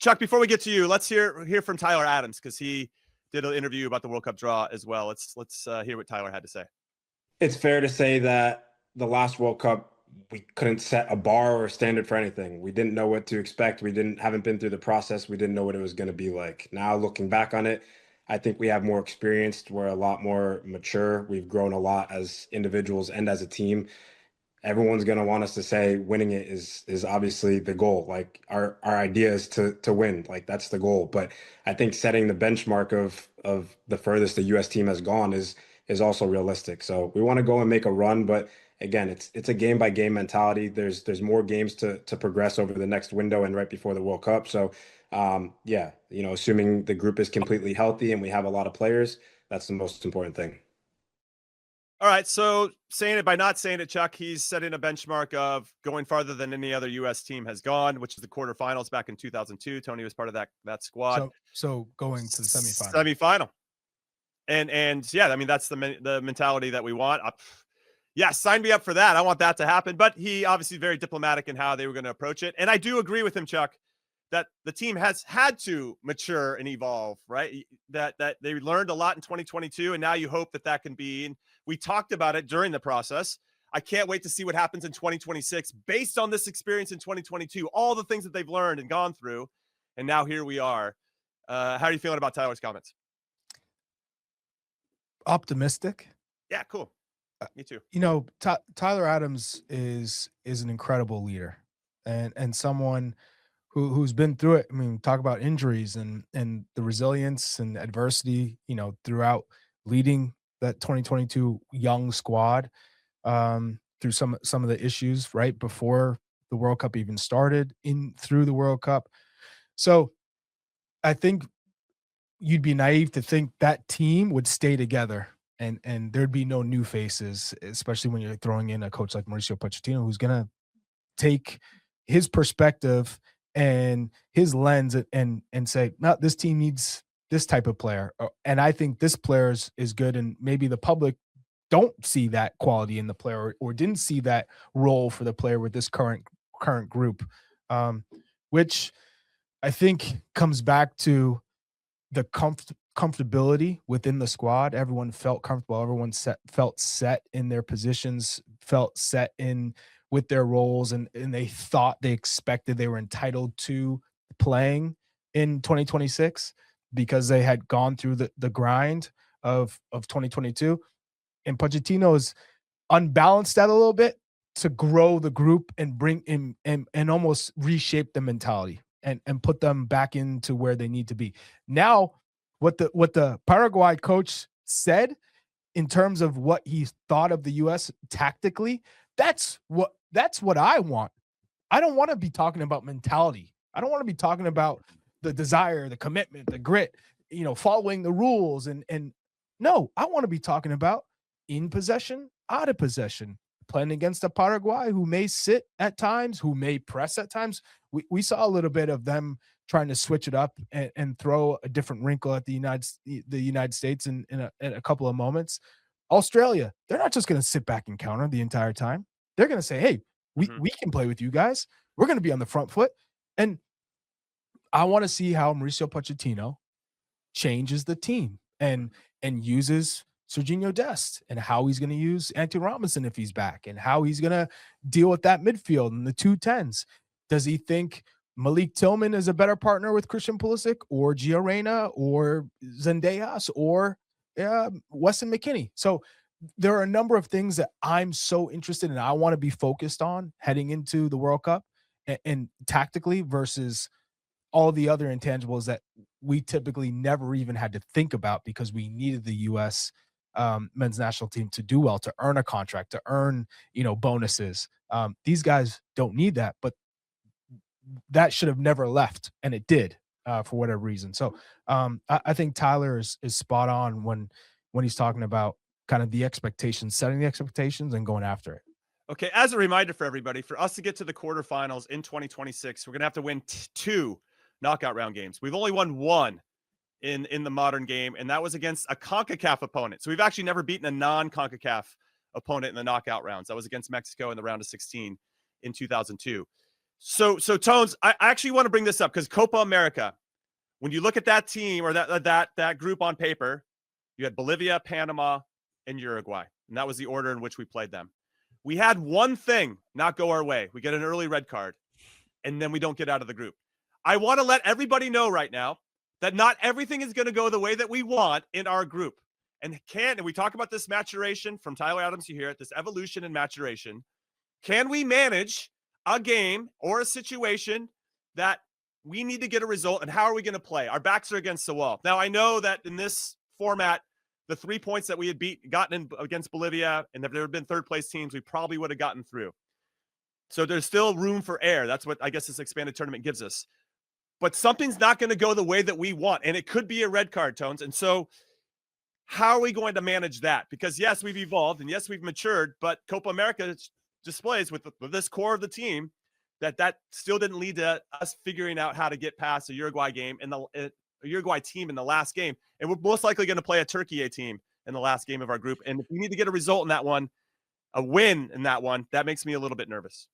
Chuck, before we get to you, let's hear from Tyler Adams, because he did an interview about the World Cup draw as well. Let's hear what Tyler had to say. It's fair to say that the last World Cup, we couldn't set a bar or a standard for anything. We didn't know what to expect. Haven't been through the process. We didn't know what it was going to be like. Now, looking back on it, I think we have more experience. We're a lot more mature. We've grown a lot as individuals and as a team. Everyone's going to want us to say winning it is obviously the goal. Like our idea is to win. Like that's the goal. But I think setting the benchmark of the furthest the US team has gone is also realistic. So we want to go and make a run, but again, it's a game by game mentality. There's more games to progress over the next window and right before the World Cup. So yeah, assuming the group is completely healthy and we have a lot of players, that's the most important thing. All right, so saying it by not saying it, Chuck, he's setting a benchmark of going farther than any other U.S. team has gone, which is the quarterfinals back in 2002. Tony was part of that squad. So going to the semifinal. Semifinal. And yeah, I mean, that's the mentality that we want. Yeah, sign me up for that. I want that to happen. But he obviously very diplomatic in how they were going to approach it. And I do agree with him, Chuck, that the team has had to mature and evolve, right? That they learned a lot in 2022, and now you hope that can be. And we talked about it during the process. I can't wait to see what happens in 2026 based on this experience in 2022, all the things that they've learned and gone through, and now here we are. How are you feeling about Tyler's comments? Optimistic. Yeah, cool. Me too. Tyler Adams is an incredible leader and someone who's been through it. I mean, talk about injuries and the resilience and adversity, throughout leading that 2022 young squad through some of the issues right before the World Cup even started, through the World Cup. So I think you'd be naive to think that team would stay together and there'd be no new faces, especially when you're throwing in a coach like Mauricio Pochettino, who's going to take his perspective and his lens and say, no, this team needs this type of player. And I think this player is good. And maybe the public don't see that quality in the player or didn't see that role for the player with this current group, which I think comes back to the comfortability within the squad. Everyone felt comfortable. Everyone felt set in their positions, felt set in with their roles, and they expected they were entitled to playing in 2026 because they had gone through the grind of 2022. And Pochettino is unbalanced that a little bit to grow the group and bring in and almost reshape the mentality and put them back into where they need to be. Now, what the Paraguay coach said in terms of what he thought of the U.S. tactically, that's what I want. I don't want to be talking about mentality. I don't want to be talking about the desire, the commitment, the grit, following the rules. And no, I want to be talking about in possession, out of possession, playing against a Paraguay who may sit at times, who may press at times. We saw a little bit of them trying to switch it up and throw a different wrinkle at the United States in a couple of moments. Australia, they're not just going to sit back and counter the entire time. They're going to say, hey, we can play with you guys. We're going to be on the front foot. And I want to see how Mauricio Pochettino changes the team and uses Serginho Dest and how he's going to use Anthony Robinson if he's back and how he's going to deal with that midfield and the 2-10s. Does he think Malik Tillman is a better partner with Christian Pulisic or Gio Reyna or Zendejas or Weston McKennie? So there are a number of things that I'm so interested in. I want to be focused on heading into the World Cup and tactically versus all the other intangibles that we typically never even had to think about because we needed the U.S. Men's national team to do well, to earn a contract, to earn, bonuses. These guys don't need that, but that should have never left, and it did for whatever reason. So I think Tyler is spot on when he's talking about kind of the expectations, setting the expectations and going after it. Okay, as a reminder for everybody, for us to get to the quarterfinals in 2026, we're going to have to win 2 knockout round games. We've only won 1 in the modern game, and that was against a CONCACAF opponent. So we've actually never beaten a non-CONCACAF opponent in the knockout rounds. That was against Mexico in the round of 16 in 2002. So Tones, I actually want to bring this up because Copa America, when you look at that team or that group on paper, you had Bolivia, Panama, and Uruguay. And that was the order in which we played them. We had one thing not go our way. We get an early red card, and then we don't get out of the group. I want to let everybody know right now that not everything is going to go the way that we want in our group. And we talk about this maturation from Tyler Adams, you hear it, this evolution and maturation. Can we manage a game or a situation that we need to get a result, and how are we going to play? Our backs are against the wall. Now, I know that in this format, the 3 points that we had gotten against Bolivia, and if there had been third place teams, we probably would have gotten through. So there's still room for error. That's what I guess this expanded tournament gives us. But something's not going to go the way that we want, and it could be a red card, Tones. And so how are we going to manage that? Because yes, we've evolved, and yes, we've matured, but Copa America displays with this core of the team that still didn't lead to us figuring out how to get past a Uruguay game and a Uruguay team in the last game. And we're most likely going to play a Turkey A team in the last game of our group. And if we need to get a result in that one, a win in that one, that makes me a little bit nervous.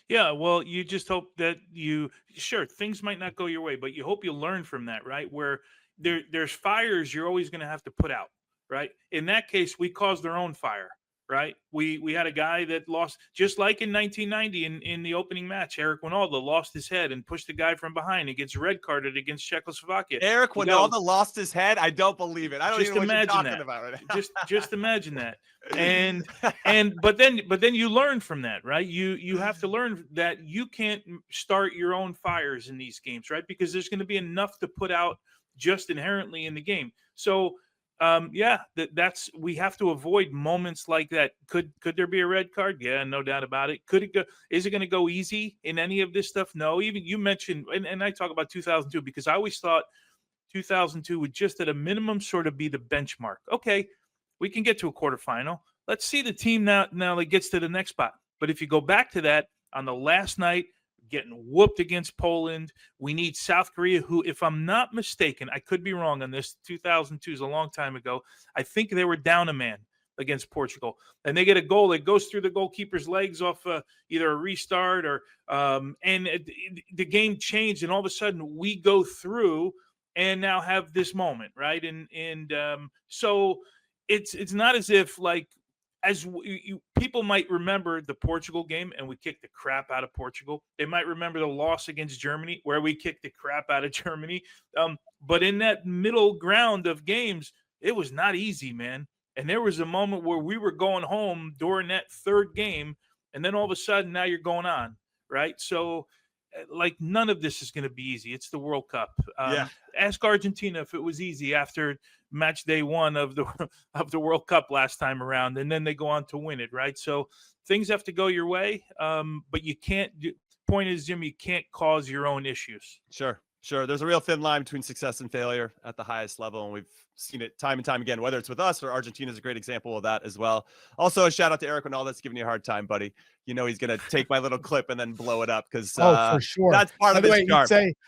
Yeah, well, you just hope that sure, things might not go your way, but you hope you learn from that, right? Where there's fires you're always going to have to put out, right? In that case, we caused our own fire, right? We had a guy that lost, just like in 1990 in the opening match, Eric Winalda lost his head and pushed the guy from behind and gets red carded against Czechoslovakia. Eric Winalda lost his head? I don't believe it. I don't even know what you're talking about right now. Just imagine that. But then you learn from that, right? You have to learn that you can't start your own fires in these games, right? Because there's going to be enough to put out just inherently in the game. So that's we have to avoid moments like that. Could there be a red card? Yeah, no doubt about it. Could it go? Is it going to go easy in any of this stuff? No. Even you mentioned, and I talk about 2002 because I always thought 2002 would just at a minimum sort of be the benchmark. Okay, we can get to a quarterfinal. Let's see the team now that gets to the next spot. But if you go back to that on the last night, getting whooped against Poland. We need South Korea, who, if I'm not mistaken, I could be wrong on this, 2002 is a long time ago. I think they were down a man against Portugal. And they get a goal that goes through the goalkeeper's legs off either a restart or and the game changed. And all of a sudden we go through and now have this moment, right? And so it's not as if like, people might remember the Portugal game and we kicked the crap out of Portugal. They might remember the loss against Germany where we kicked the crap out of Germany. But in that middle ground of games, it was not easy, man. And there was a moment where we were going home during that third game, and then all of a sudden now you're going on, right? So like none of this is going to be easy. It's the World Cup. Ask Argentina if it was easy after match day one of the World Cup last time around, and then they go on to win it, right? So things have to go your way, but you can't. Point is, Jim, you can't cause your own issues. Sure. There's a real thin line between success and failure at the highest level, and we've seen it time and time again, whether it's with us or Argentina is a great example of that as well. Also, a shout out to Eric Winalda that's giving you a hard time, buddy. You know he's going to take my little clip and then blow it up because for sure. That's part of his charm.